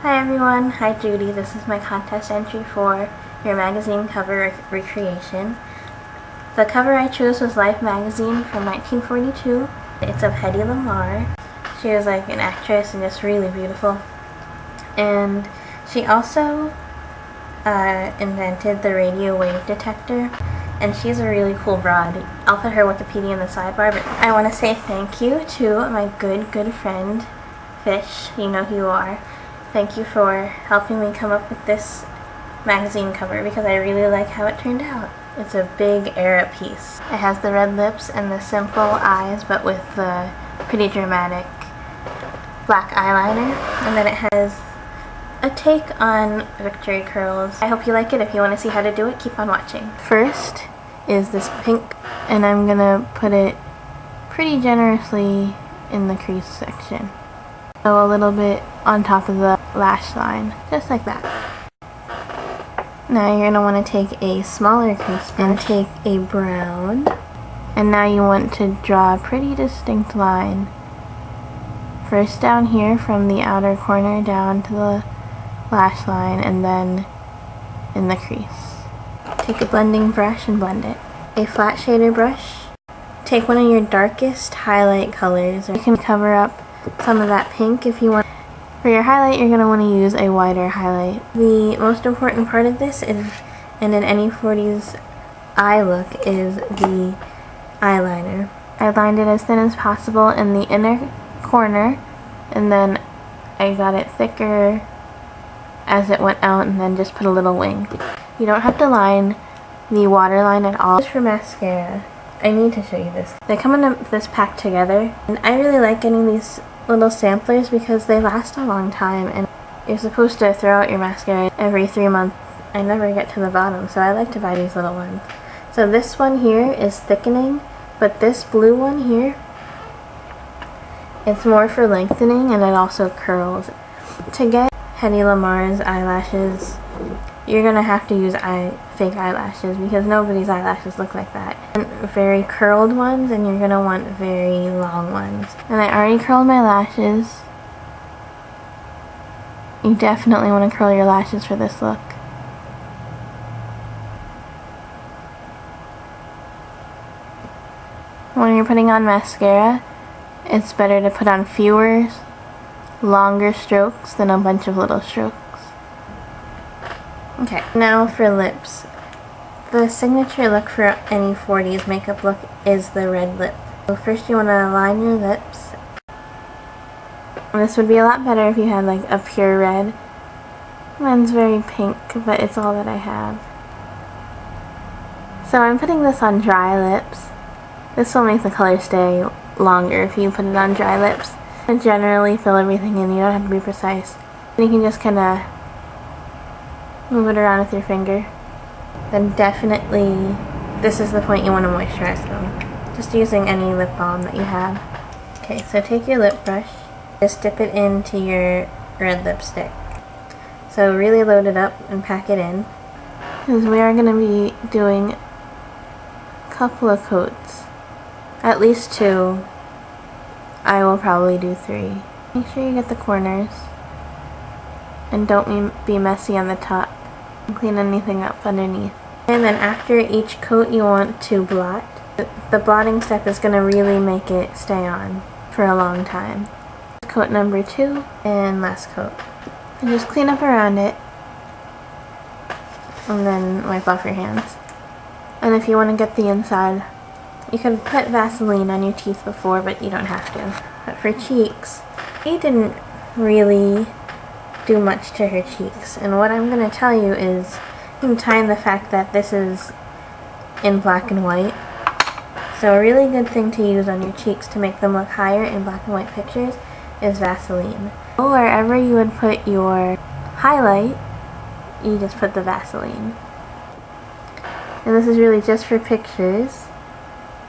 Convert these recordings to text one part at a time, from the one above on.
Hi everyone, hi Judy. This is my contest entry for your magazine cover recreation. The cover I chose was Life magazine from 1942. It's of Hedy Lamarr. She was like an actress and just really beautiful. And she also invented the radio wave detector, and she's a really cool broad. I'll put her Wikipedia in the sidebar, but I want to say thank you to my good friend Fish. You know who you are. Thank you for helping me come up with this magazine cover because I really like how it turned out. It's a big era piece. It has the red lips and the simple eyes, but with the pretty dramatic black eyeliner. And then it has a take on victory curls. I hope you like it. If you want to see how to do it, keep on watching. First is this pink, and I'm gonna put it pretty generously in the crease section. So a little bit on top of the lash line, just like that. Now you're going to want to take a smaller crease and take a brown, and now you want to draw a pretty distinct line. First down here from the outer corner down to the lash line, and then in the crease. Take a blending brush and blend it. A flat shader brush. Take one of your darkest highlight colors, or you can cover up some of that pink if you want. For your highlight, you're going to want to use a wider highlight. The most important part of this is, and in any 40s eye look, is the eyeliner. I lined it as thin as possible in the inner corner, and then I got it thicker as it went out, and then just put a little wing. You don't have to line the waterline at all. Just for mascara, I need to show you this. They come in this pack together, and I really like getting these little samplers because they last a long time, and you're supposed to throw out your mascara every 3 months. I never get to the bottom, so I like to buy these little ones. So this one here is thickening, but this blue one here, it's more for lengthening, and it also curls. To get Hedy Lamarr's eyelashes, you're gonna have to use fake eyelashes because nobody's eyelashes look like that. And very curled ones, and you're gonna want very long ones. And I already curled my lashes. You definitely want to curl your lashes for this look. When you're putting on mascara, it's better to put on fewer, longer strokes than a bunch of little strokes. Okay, now for lips. The signature look for any 40s makeup look is the red lip. So first you want to line your lips. And this would be a lot better if you had like a pure red. Mine's very pink, but it's all that I have. So I'm putting this on dry lips. This will make the color stay longer if you put it on dry lips. And generally fill everything in, you don't have to be precise. And you can just kind of move it around with your finger. Then definitely, this is the point you want to moisturize them. Just using any lip balm that you have. Okay, so take your lip brush, just dip it into your red lipstick. So really load it up and pack it in, because we are going to be doing a couple of coats. At least 2. I will probably do 3. Make sure you get the corners, and don't be messy on the top. Clean anything up underneath. And then after each coat you want to blot. The blotting step is going to really make it stay on for a long time. Coat number 2 and last coat. And just clean up around it and then wipe off your hands. And if you want to get the inside, you could put Vaseline on your teeth before, but you don't have to. But for cheeks, he didn't really do much to her cheeks, and what I'm going to tell you is in time the fact that this is in black and white, so a really good thing to use on your cheeks to make them look higher in black and white pictures is Vaseline. Wherever you would put your highlight, you just put the Vaseline. And this is really just for pictures,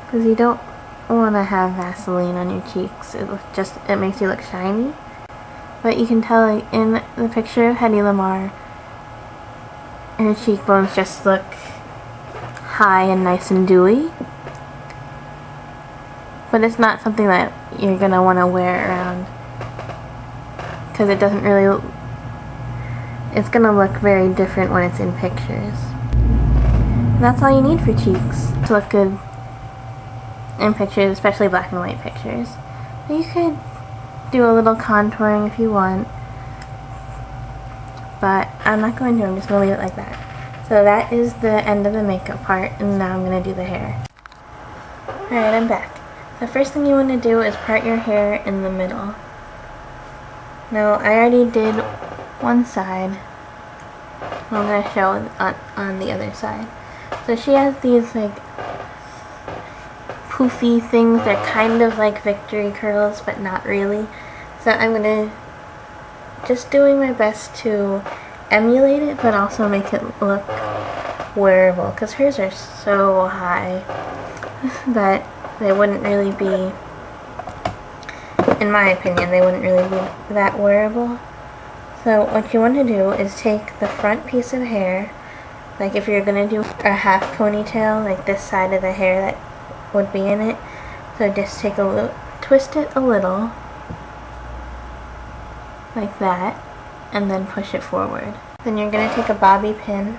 because you don't want to have Vaseline on your cheeks. It makes you look shiny. But you can tell, like, in the picture of Hedy Lamarr, her cheekbones just look high and nice and dewy. But it's not something that you're going to want to wear around, because it doesn't really it's gonna look very different when it's in pictures. And that's all you need for cheeks to look good in pictures, especially black and white pictures. But you could do a little contouring if you want, but I'm not going to. I'm just going to leave it like that. So that is the end of the makeup part, and now I'm going to do the hair. Alright, I'm back. The first thing you want to do is part your hair in the middle. Now, I already did one side. I'm going to show on the other side. So she has these like poofy things. They're kind of like victory curls, but not really. So I'm going to just doing my best to emulate it, but also make it look wearable, because hers are so high that they wouldn't really be, in my opinion, they wouldn't really be that wearable. So what you want to do is take the front piece of hair, like if you're going to do a half ponytail, like this side of the hair that would be in it, so just take a little, twist it a little, like that, and then push it forward. Then you're going to take a bobby pin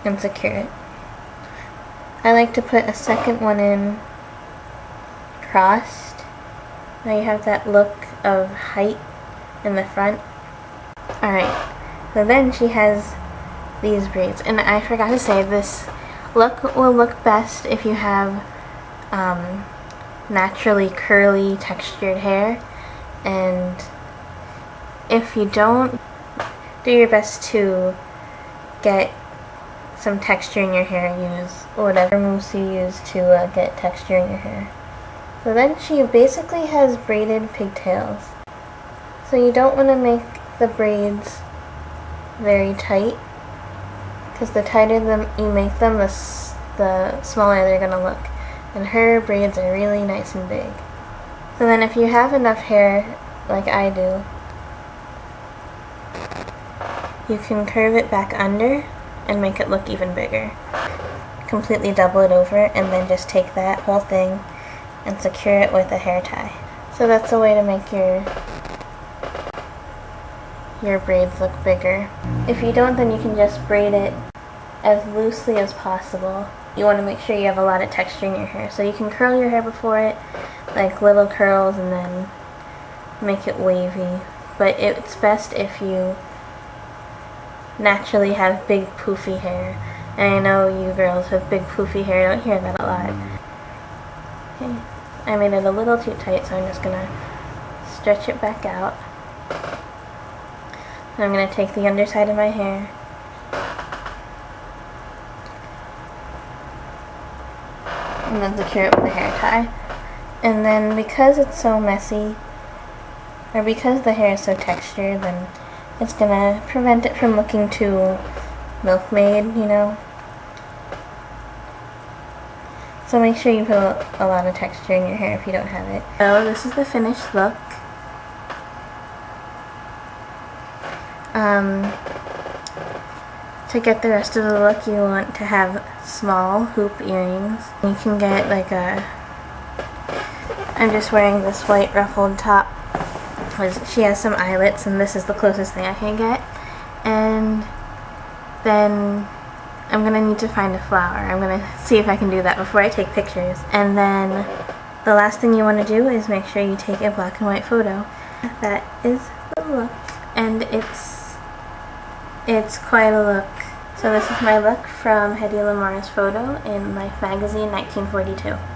and secure it. I like to put a second one in crossed. Now you have that look of height in the front. Alright, so then she has these braids. And I forgot to say, this look will look best if you have naturally curly textured hair, and if you don't, do your best to get some texture in your hair. Use whatever mousse you use to get texture in your hair. So then she basically has braided pigtails. So you don't want to make the braids very tight, because the tighter you make them, the smaller they're going to look. And her braids are really nice and big. So then if you have enough hair, like I do, you can curve it back under and make it look even bigger. Completely double it over, and then just take that whole thing and secure it with a hair tie. So that's a way to make your braids look bigger. If you don't, then you can just braid it as loosely as possible. You want to make sure you have a lot of texture in your hair. So you can curl your hair before it, like little curls, and then make it wavy. But it's best if you naturally have big poofy hair. And I know you girls with big poofy hair don't hear that a lot. Okay, I made it a little too tight, so I'm just going to stretch it back out. And I'm going to take the underside of my hair and then secure it with a hair tie. And then because it's so messy, or because the hair is so textured, then it's gonna prevent it from looking too milkmaid, you know. So make sure you put a lot of texture in your hair if you don't have it. So this is the finished look. To get the rest of the look, you want to have small hoop earrings. You can get like I'm just wearing this white ruffled top. She has some eyelets, and this is the closest thing I can get. And then I'm going to need to find a flower. I'm going to see if I can do that before I take pictures. And then the last thing you want to do is make sure you take a black and white photo. That is the look, and it's quite a look. So this is my look from Hedy Lamarr's photo in Life magazine 1942.